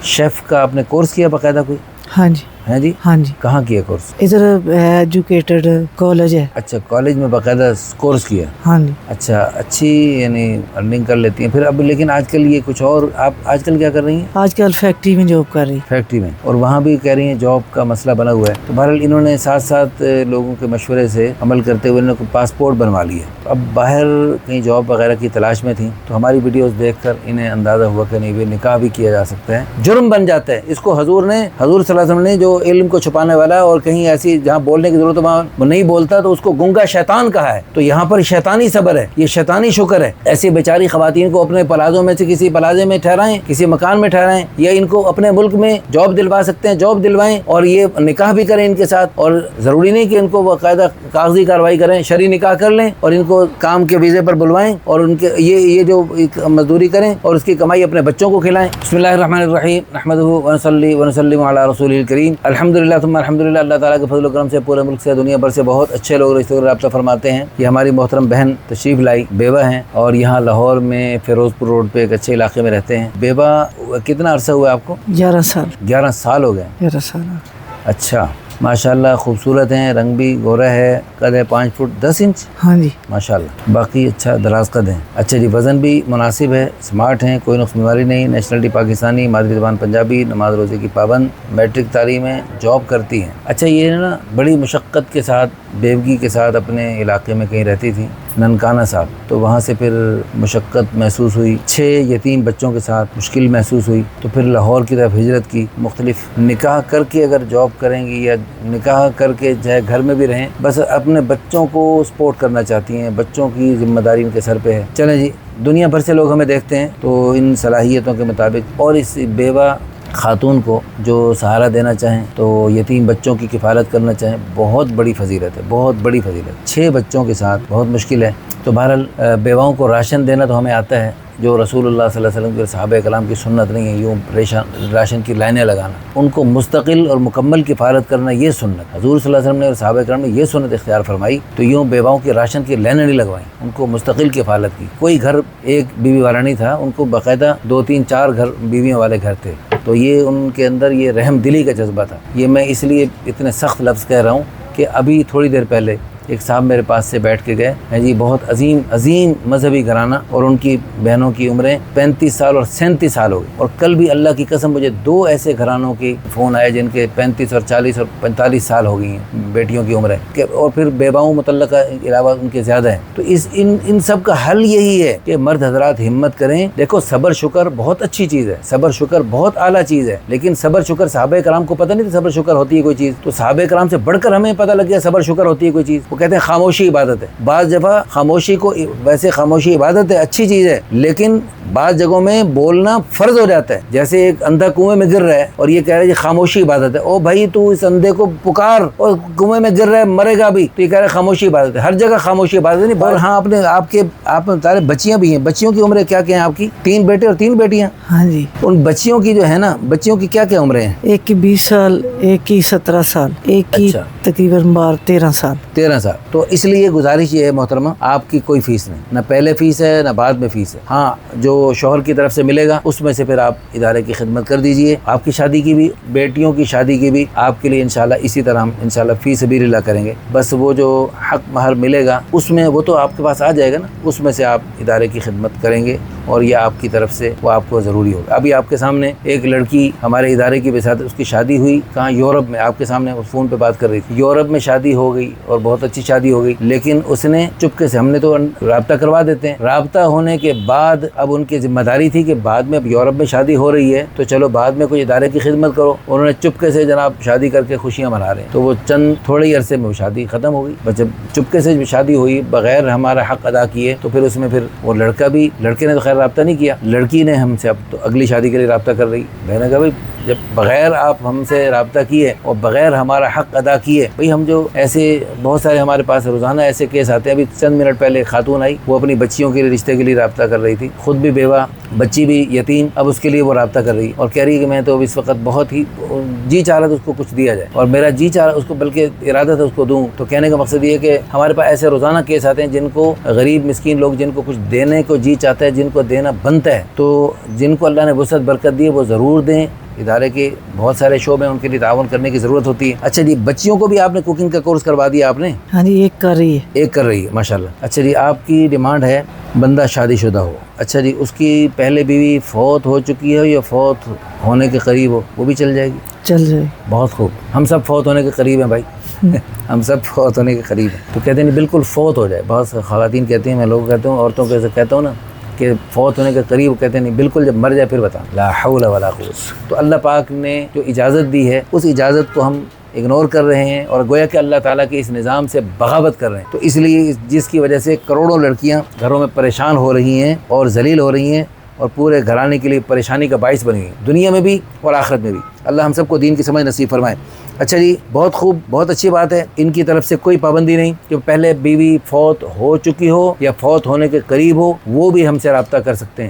Chef का आपने course किया बाकायदा कोई? हाँ जी। है जी? हाँ जी। कहाँ किया कोर्स? इधर एजुकेटेड कॉलेज है। अच्छा, कॉलेज में बाकायदा कोर्स किया? हाँ जी। अच्छा, अच्छी यानी अर्निंग कर लेती हैं फिर। अब लेकिन आजकल ये कुछ और, आप आजकल क्या कर रही हैं? आजकल फैक्ट्री में जॉब कर रही। फैक्ट्री में, और वहाँ भी कह रही हैं जॉब का मसला बना हुआ है। तो बहरहाल इन्होंने साथ साथ लोगों के मशवरे से अमल करते हुए इन्होंने पासपोर्ट बनवा लिया। अब बाहर कहीं जॉब वगैरह की तलाश में थी, तो हमारी वीडियोस देखकर इन्हें अंदाज़ा हुआ कि नहीं, वे निकाह भी किया जा सकता है, जुर्म बन जाता है। इसको हजूर सल्लल्लाहु अलैहि वसल्लम ने, जो इल्म को छुपाने वाला और कहीं ऐसी जहाँ बोलने की जरूरत वहाँ नहीं बोलता, तो उसको गुंगा शैतान कहा है। तो यहाँ पर शैतानी सब्र है, ये शैतानी शुक्र है। ऐसी बेचारी खवातीन को अपने प्लाजों में से किसी प्लाजे में ठहराएं, किसी मकान में ठहराएं, या इनको अपने मुल्क में जॉब दिलवा सकते हैं जॉब दिलवाएं, और ये निकाह भी करें इनके साथ। और ज़रूरी नहीं कि इनको बाकायदा कागजी कार्रवाई करें, शरई निकाह कर लें और इनको काम के वीज़े पर बुलवाएं और उनके ये जो मजदूरी करें और उसकी कमाई अपने बच्चों को खिलाएं। बिस्मिल्लाहिर्रहमानिर्रहीम, नहमदुहु व नसल्ली व नसल्लिमु अला रसूलिल करीम। अल्हम्दुलिल्लाह सुम्मा अल्हम्दुलिल्लाह। अल्लाह ताला के फजल व करम से पूरे मुल्क से, दुनिया भर से बहुत अच्छे लोग रिश्ते रब्ता फरमाते हैं। ये हमारी मोहतरम बहन तशरीफ़ लाई, बेवा हैं, और यहाँ लाहौर में फ़िरोज़पुर रोड पे एक अच्छे इलाके में रहते हैं। बेवा, कितना अरसा हुआ आपको? 11 साल। 11 साल हो गए? 11 साल। अच्छा, माशाल्लाह खूबसूरत हैं, रंग भी गोरा है, कद है 5 फुट 10 इंच। हाँ जी माशाल्लाह, बाकी अच्छा दराज कद हैं। अच्छा जी, वज़न भी मुनासिब है, स्मार्ट हैं, कोई नुक्स बीमारी नहीं, नेशनलिटी पाकिस्तानी, मादरी ज़बान पंजाबी, नमाज रोज़े की पाबंद, मैट्रिक तालीम में जॉब करती हैं। अच्छा, ये ना बड़ी मुशक्क़त के साथ, बेवगी के साथ अपने इलाके में कहीं रहती थी, ननकाना साहब, तो वहाँ से फिर मुशक्क़त महसूस हुई, 6 यतीम बच्चों के साथ मुश्किल महसूस हुई, तो फिर लाहौर की तरफ हिजरत की। मुख्तलिफ निकाह करके अगर जॉब करेंगी या निकाह करके चाहे घर में भी रहें, बस अपने बच्चों को सपोर्ट करना चाहती हैं, बच्चों की जिम्मेदारी उनके सर पे है। चलें जी, दुनिया भर से लोग हमें देखते हैं, तो इन सलाहियतों के मुताबिक और इस बेवा खातून को जो सहारा देना चाहें, तो यतीम बच्चों की किफ़ालत करना चाहें, बहुत बड़ी फजीलत है, बहुत बड़ी फजीलत। 6 बच्चों के साथ बहुत मुश्किल है। तो बहरहाल बेवाओं को राशन देना तो हमें आता है, जो रसूलुल्लाह सल्लल्लाहु अलैहि वसल्लम के सहाबा कराम की सुन्नत नहीं है, यूँ राशन की लाइनें लगाना। उनको मुस्तकिल और मुकम्मल किफ़ालत करना, ये सुन्नत हज़ूर सल्लल्लाहु अलैहि वसल्लम ने और सहाबा कराम ने ये सुन्नत इख्तियार फरमाई। तो यूँ बेवाओं की राशन की लाइनें नहीं लगवाई, उनको मुस्तकिल किफ़ालत की। कोई घर एक बीवी वाला नहीं था, उनको बाकायदा 2, 3, 4 घर बीवियों वाले घर थे। तो ये उनके अंदर ये रहम दिली का जज्बा था। ये मैं इसलिए इतने सख्त लफ्ज़ कह रहा हूँ कि अभी थोड़ी देर पहले एक साहब मेरे पास से बैठ के गए हैं जी, बहुत अजीम मजहबी घराना, और उनकी बहनों की उम्रें 35 साल और 37 साल हो गई। और कल भी अल्लाह की कसम मुझे 2 ऐसे घरानों की फ़ोन आए जिनके 35 और 40 और 45 साल हो गई हैं बेटियों की उम्रें, और फिर बेबाओं मुतल्लका के अलावा उनके ज़्यादा हैं। तो इन सब का हल यही है कि मर्द हजरात हिम्मत करें। देखो, सब्र शुक्र बहुत अच्छी चीज़ है, सब्र शुक्र बहुत आला चीज़ है, लेकिन सब्र शुक्र सहाबा कराम को पता नहीं था सब्र शुक्र होती है कोई चीज़, तो सहाबा कराम से बढ़कर हमें पता लग गया सब्र शुक्र होती है कोई चीज़। कहते हैं खामोशी इबादत है। बाज़ दफ़ा खामोशी को, वैसे खामोशी इबादत है, अच्छी चीज़ है, लेकिन बाज़ जगहों में बोलना फ़र्ज हो जाता है। जैसे एक अंधा कुएं में गिर रहा है और ये कह रहा है खामोशी इबादत है। ओ भाई, तू इस अंधे को पुकार, और कुएं में गिर रहा है, मरेगा भी, तो ये कह रहा है खामोशी इबादत है। हर जगह खामोशी इबादत नहीं। और हाँ, आपने बता बच्चियाँ भी हैं, बच्चियों की उम्र क्या क्या है आपकी? 3 बेटे और 3 बेटियाँ? हाँ जी। उन बच्चियों की जो है ना, बच्चियों की क्या क्या उम्रें हैं? एक की 20 साल, एक की 17 साल, एक की तकरीबन 13 साल। 13 साल। तो इसलिए गुजारिश ये है मोहतरमा, आपकी कोई फीस नहीं, ना पहले फीस है ना बाद में फीस है। हाँ, जो शोहर की तरफ से मिलेगा उसमें से फिर आप इदारे की खिदमत कर दीजिए। आपकी शादी की भी, बेटियों की शादी की भी आपके लिए इंशाल्लाह इसी तरह हम इंशाल्लाह फी सबीलिल्लाह करेंगे। बस वो जो हक महर मिलेगा उसमें वो तो आपके पास आ जाएगा ना, उसमें से आप इदारे की खिदमत करेंगे और ये आपकी तरफ से वो आपको ज़रूरी होगा। अभी आपके सामने एक लड़की हमारे इदारे की वजह से उसकी शादी हुई, कहाँ? यूरोप में। आपके सामने फ़ोन पे बात कर रही थी, यूरोप में शादी हो गई और बहुत अच्छी शादी हो गई, लेकिन उसने चुपके से, हमने तो राब्ता करवा देते हैं, राब्ता होने के बाद अब उनकी जिम्मेदारी थी कि बाद में अब यूरोप में शादी हो रही है तो चलो बाद में कोई इदारे की खिदमत करो। उन्होंने चुपके से जनाब शादी करके खुशियाँ मना रहे हैं, तो वो चंद थोड़े ही अरसे में शादी ख़त्म हो गई। बस जब चुपके से शादी हुई बगैर हमारा हक अदा किए, तो फिर उसमें फिर वो लड़के ने तो खैर राब्ता नहीं किया, लड़की ने हमसे अब तो अगली शादी के लिए राब्ता कर रही। मैंने कहा भाई, जब बगैर आप हमसे राब्ता किए और बगैर हमारा हक अदा किए, भाई हम जो ऐसे बहुत सारे हमारे पास रोज़ाना ऐसे केस आते हैं। अभी चंद मिनट पहले खातून आई, वो अपनी बच्चियों के लिए रिश्ते के लिए राब्ता कर रही थी, खुद भी बेवा, बच्ची भी यतीम, अब उसके लिए वो राब्ता कर रही और कह रही है कि मैं तो इस वक्त बहुत ही जी चाह रहा था उसको कुछ दिया जाए, और मेरा जी चाह रहा उसको, बल्कि इरादा था उसको दूँ। तो कहने का मकसद ये कि हमारे पास ऐसे रोज़ाना केस आते हैं जिनको गरीब मिस्कीन लोग, जिनको कुछ देने को जी चाहता है, जिनको देना बनता है, तो जिनको अल्लाह ने वुसअत बरकत दी है वो ज़रूर दें, इदारे के बहुत सारे शोबे हैं, उनके लिए ताउन करने की ज़रूरत होती है। अच्छा जी, बच्चियों को भी आपने कुकिंग का कोर्स करवा दिया आपने? हाँ जी, एक कर रही है। एक कर रही है, माशाल्लाह। अच्छा जी, आपकी डिमांड है बंदा शादीशुदा हो। अच्छा जी, उसकी पहले बीवी फौत हो चुकी है या फौत होने के करीब हो, वो भी चल जाएगी? चल जाए। बहुत खूब, हम सब फौत होने के करीब हैं भाई। हम सब फौत होने के करीब हैं। तो कहते हैं बिल्कुल फौत हो जाए। बहुत ख़वातीन कहती हैं, मैं लोग कहता हूँ, औरतों के कहता हूँ ना कि फ़ौत होने के करीब, कहते नहीं बिल्कुल जब मर जाए फिर बता। ला हौला वला कुव्वत। तो अल्लाह पाक ने जो इजाज़त दी है उस इजाज़त को हम इग्नोर कर रहे हैं और गोया कि अल्लाह ताला के इस निज़ाम से बगावत कर रहे हैं। तो इसलिए जिसकी वजह से करोड़ों लड़कियां घरों में परेशान हो रही हैं और जलील हो रही हैं और पूरे घराने के लिए परेशानी का बाइस बनी हुई है, दुनिया में भी और आखिरत में भी। अल्लाह हम सबको दीन की समझ नसीब फरमाए। अच्छा जी, बहुत खूब, बहुत अच्छी बात है। इनकी तरफ से कोई पाबंदी नहीं कि पहले बीवी फौत हो चुकी हो या फौत होने के करीब हो, वो भी हमसे रब्ता कर सकते हैं।